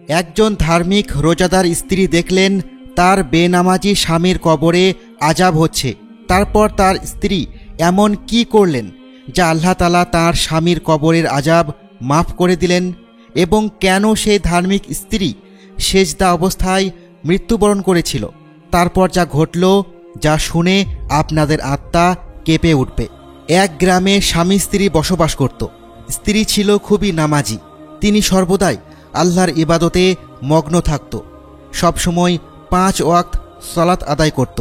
একজন ধার্মিক রোজাদার স্ত্রী দেখলেন তার বেনামাজি স্বামীর কবরে আযাব হচ্ছে। তারপর তার স্ত্রী এমন কি করলেন যা আল্লাহ তাআলা তাঁর স্বামীর কবরের আযাব মাফ করে দিলেন, এবং কেন সেই ধার্মিক স্ত্রী সেজদা অবস্থায় মৃত্যুবরণ করেছিল? তারপর যা ঘটল, যা শুনে আপনাদের আত্মা কেঁপে উঠবে। এক গ্রামে স্বামী স্ত্রী বসবাস করত। স্ত্রী ছিল খুবই নামাজি। তিনি সর্বদাই আল্লাহর ইবাদতে মগ্ন থাকত। সবসময় 5 ওয়াক্ত সালাত আদায় করত,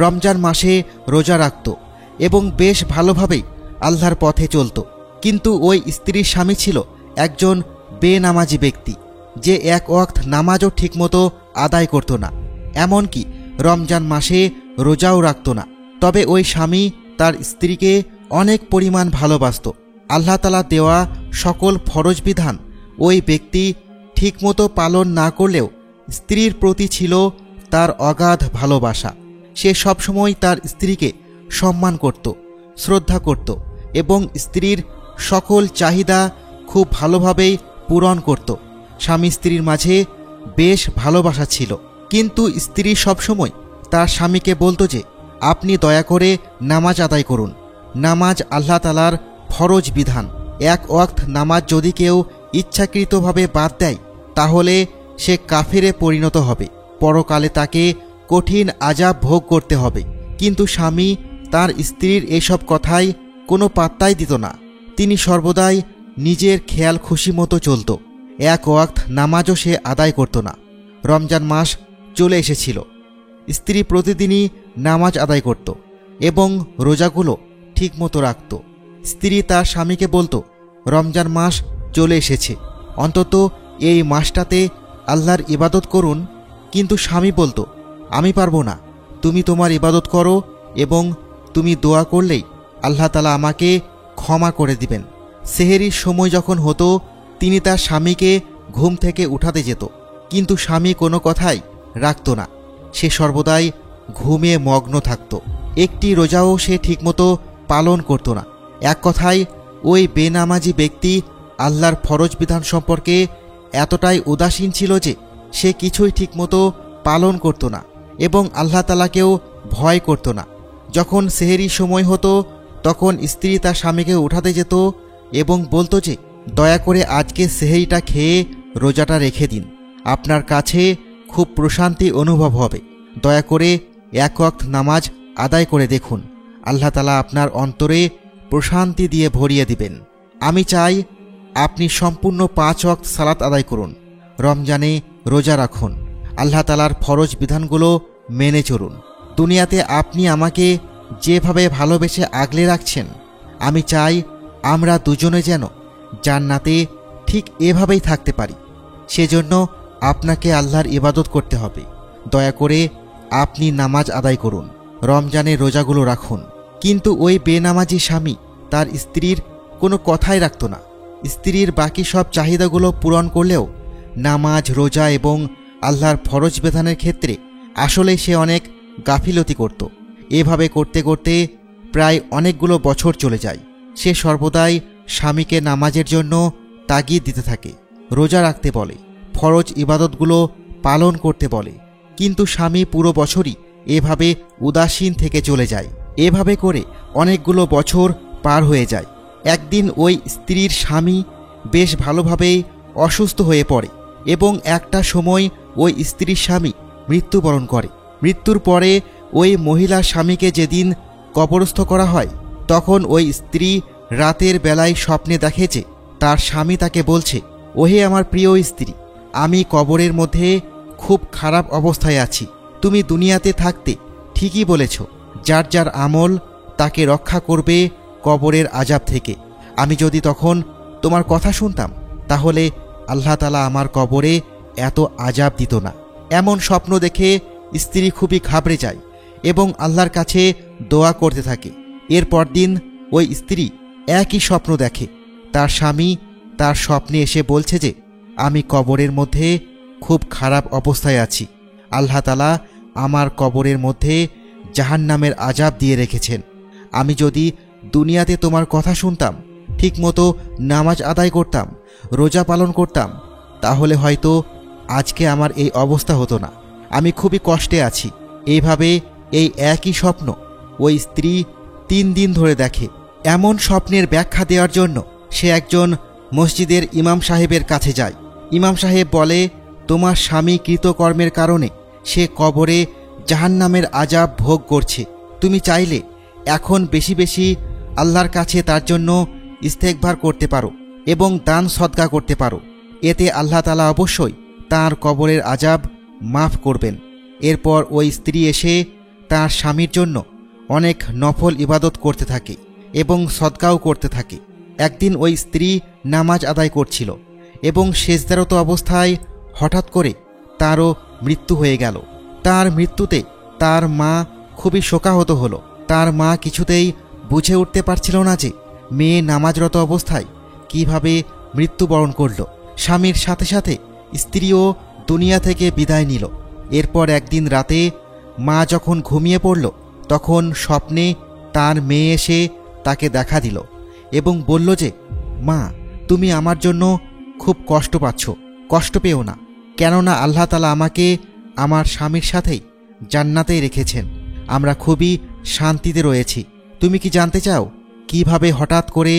রমজান মাসে রোজা রাখত এবং বেশ ভালোভাবেই আল্লাহর পথে চলত। কিন্তু ওই স্ত্রীর স্বামী ছিল একজন বেনামাজি ব্যক্তি, যে 1 ওয়াক্ত নামাজও ঠিকমতো আদায় করত না, এমনকি রমজান মাসে রোজাও রাখত না। তবে ওই স্বামী তার স্ত্রীকে অনেক পরিমাণ ভালোবাসত। আল্লাহ তাআলা দেওয়া সকল ফরজ বিধান ওই ব্যক্তি ঠিকমতো পালন না করলেও স্ত্রীর প্রতি ছিল তার অগাধ ভালোবাসা। সে সবসময় তার স্ত্রীকে সম্মান করত, শ্রদ্ধা করত এবং স্ত্রীর সকল চাহিদা খুব ভালোভাবেই পূরণ করত। স্বামী স্ত্রীর মাঝে বেশ ভালোবাসা ছিল। কিন্তু স্ত্রী সবসময় তার স্বামীকে বলতো যে, আপনি দয়া করে নামাজ আদায় করুন। নামাজ আল্লাহ তাআলার ফরজ বিধান। 1 ওয়াক্ত নামাজ যদি কেউ ইচ্ছাকৃতভাবে বাদ দেয় তাহলে সে কাফেরে পরিণত হবে, পরকালে তাকে কঠিন আযাব ভোগ করতে হবে। কিন্তু স্বামী তার স্ত্রীর এসব কথায় কোনো পাত্তাই দিত না। তিনি সর্বদাই নিজের খেয়াল খুশি মতো চলত। 1 ওয়াক্ত নামাজও সে আদায় করত না। রমজান মাস চলে এসেছিল। স্ত্রী প্রতিদিনই নামাজ আদায় করত এবং রোজাগুলো ঠিকমতো রাখত। স্ত্রী তার স্বামীকে বলতো, রমজান মাস চলে এসেছে, অন্তত এই মাসটাতে আল্লাহর ইবাদত করুন। কিন্তু স্বামী বলতো, আমি পারবো না, তুমি তোমার ইবাদত করো এবং তুমি দোয়া করলেই আল্লাহ তাআলা আমাকে ক্ষমা করে দিবেন। সেহেরির সময় যখন হতো তিনি তার স্বামীকে ঘুম থেকে উঠাতে যেত, কিন্তু স্বামী কোনো কথাই রাখত না। সে সর্বদাই ঘুমিয়ে মগ্ন থাকত। একটি রোজাও সে ঠিকমতো পালন করত না। এক কথায় ওই বেনামাজি ব্যক্তি আল্লাহর ফরজ বিধান সম্পর্কে এতটাই উদাসীন ছিল যে সে কিছুই ঠিকমতো পালন করত না এবং আল্লাহ তাআলাকেও ভয় করত না। যখন সেহেরির সময় হতো তখন স্ত্রী তার স্বামীকে উঠাতে যেত এবং বলতো যে, দয়া করে আজকে সেহেরিটা খেয়ে রোজাটা রেখে দিন, আপনার কাছে খুব প্রশান্তি অনুভব হবে। দয়া করে 1 ওয়াক্ত নামাজ আদায় করে দেখুন, আল্লাহ তাআলা আপনার অন্তরে প্রশান্তি দিয়ে ভরিয়ে দিবেন। আমি চাই আপনি সম্পূর্ণ 5 ওয়াক্ত সালাত আদায় করুন, রমজানে রোজা রাখুন, আল্লাহ তাআলার ফরজ বিধানগুলো মেনে চলুন। দুনিয়াতে আপনি আমাকে যেভাবে ভালোবেসে আগলে রাখছেন, আমি চাই আমরা দুজনে যেন জান্নাতে ঠিক এভাবেই থাকতে পারি। সেজন্য আপনাকে আল্লাহর ইবাদত করতে হবে। দয়া করে আপনি নামাজ আদায় করুন, রমজানের রোজাগুলো রাখুন। কিন্তু ওই বেনামাজি স্বামী তার স্ত্রীর কোনো কথাই রাখত না। স্ত্রীর বাকি সব চাহিদাগুলো পূরণ করলেও নামাজ, রোজা এবং আল্লাহর ফরজ বিধানের ক্ষেত্রে আসলে সে অনেক গাফিলতি করত। এভাবে করতে করতে প্রায় অনেকগুলো বছর চলে যায়। সে সর্বদাই স্বামীকে নামাজের জন্য তাগিদ দিতে থাকে, রোজা রাখতে বলে, ফরজ ইবাদতগুলো পালন করতে বলে। কিন্তু স্বামী পুরো বছরই এভাবে উদাসীন থেকে চলে যায়। এভাবে করে অনেকগুলো বছর পার হয়ে যায়। একদিন ওই স্ত্রীর স্বামী বেশ ভালোভাবেই অসুস্থ হয়ে পড়ে এবং একটা সময় ওই স্ত্রীর স্বামী মৃত্যুবরণ করে। মৃত্যুর পরে ওই মহিলার স্বামীকে যেদিন কবরস্থ করা হয় তখন ওই স্ত্রী রাতের বেলায় স্বপ্নে দেখে যে তার স্বামী তাকে বলছে, ওহে আমার প্রিয় স্ত্রী, আমি কবরের মধ্যে খুব খারাপ অবস্থায় আছি। তুমি দুনিয়াতে থাকতে ঠিকই বলেছ, যার যার আমল তাকে রক্ষা করবে কবরের আযাব থেকে। আমি যদি তখন তোমার কথা শুনতাম তাহলে আল্লাহ তাআলা আমার কবরে এত আযাব দিত না। এমন স্বপ্ন দেখে স্ত্রী খুবই ঘাবড়ে যায় এবং আল্লাহর কাছে দোয়া করতে থাকে। এরপর দিন ওই স্ত্রী একই স্বপ্ন দেখে। তার স্বামী তার স্বপ্নে এসে বলছে যে, আমি কবরের মধ্যে খুব খারাপ অবস্থায় আছি, আল্লাহ তাআলা আমার কবরের মধ্যে জাহান্নামের আযাব দিয়ে রেখেছেন। আমি যদি দুনিয়াতে তোমার কথা শুনতাম, ঠিকমতো নামাজ আদায় করতাম, রোজা পালন করতাম, তাহলে হয়তো আজকে আমার এই অবস্থা হতো না। আমি খুবই কষ্টে আছি। এইভাবে এই একই স্বপ্ন ওই স্ত্রী 3 দিন ধরে দেখে। এমন স্বপ্নের ব্যাখ্যা দেওয়ার জন্য সে একজন মসজিদের ইমাম সাহেবের কাছে যায়। ইমাম সাহেব বলে, তোমার স্বামী কৃতকর্মের কারণে সে কবরে জাহান্নামের আযাব ভোগ করছে। তুমি চাইলে এখন বেশি বেশি আল্লাহর কাছে তার জন্য ইস্তেগফার করতে পারো এবং দান সদকা করতে পারো। এতে আল্লাহ তাআলা অবশ্যই তার কবরের আযাব মাফ করবেন। এরপর ওই স্ত্রী এসে তার স্বামীর জন্য অনেক নফল ইবাদত করতে থাকে এবং সদকাও করতে থাকে। একদিন ওই স্ত্রী নামাজ আদায় করছিল এবং সেজদারত অবস্থায় হঠাৎ করে তারও মৃত্যু হয়ে গেল। তার মৃত্যুতে তার মা খুবই শোকাহত হলো। তার মা কিছুতেই বুঝে উঠতে পারছিল না যে মেয়ে নামাজরত অবস্থায় কিভাবে মৃত্যুবরণ করল। স্বামীর সাথে সাথে স্ত্রীও দুনিয়া থেকে বিদায় নিল। এরপর একদিন রাতে মা যখন ঘুমিয়ে পড়ল, তখন স্বপ্নে তার মেয়ে এসে তাকে দেখা দিল এবং বলল যে, মা, তুমি আমার জন্য খুব কষ্ট পাচ্ছ। কষ্ট পেও না, কেননা আল্লাহ তাআলা আমাকে আমার স্বামীর সাথেই জান্নাতেই রেখেছেন। আমরা খুবই শান্তিতে রয়েছি। তুমি কি জানতে চাও কিভাবে হঠাৎ করে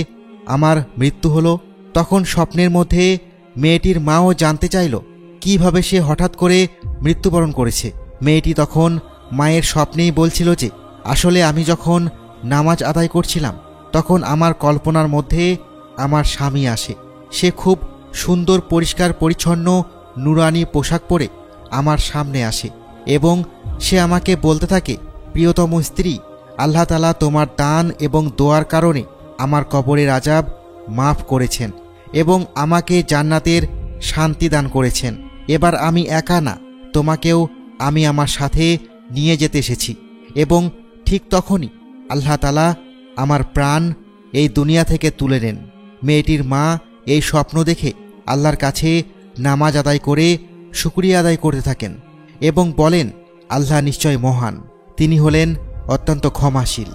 আমার মৃত্যু হলো? তখন স্বপ্নের মধ্যে মেয়েটির মাও জানতে চাইল কিভাবে সে হঠাৎ করে মৃত্যুবরণ করেছে। মেয়েটি তখন মায়ের স্বপ্নেই বলছিল যে, আসলে আমি যখন নামাজ আদায় করছিলাম তখন আমার কল্পনার মধ্যে আমার স্বামী আসে। সে খুব সুন্দর পরিষ্কার পরিচ্ছন্ন নুরানি পোশাক পরে আমার সামনে আসে এবং সে আমাকে বলতে থাকে, প্রিয়তম স্ত্রী, আল্লাহ তাআলা তোমার দান এবং দোয়ার কারণে আমার কবরের আযাব মাফ করেছেন এবং আমাকে জান্নাতের শান্তি দান করেছেন। এবার আমি একা না, তোমাকেও আমি আমার সাথে নিয়ে যেতে এসেছি। এবং ঠিক তখনই আল্লাহ তাআলা আমার প্রাণ এই দুনিয়া থেকে তুলে নেন। মেয়েটির মা এই স্বপ্ন দেখে আল্লাহর কাছে নামাজ আদায় করে শুকরিয়া আদায় করতে থাকেন এবং বলেন, আল্লাহ নিশ্চয় মহান, তিনি হলেন অত্যন্ত ক্ষমাশীল।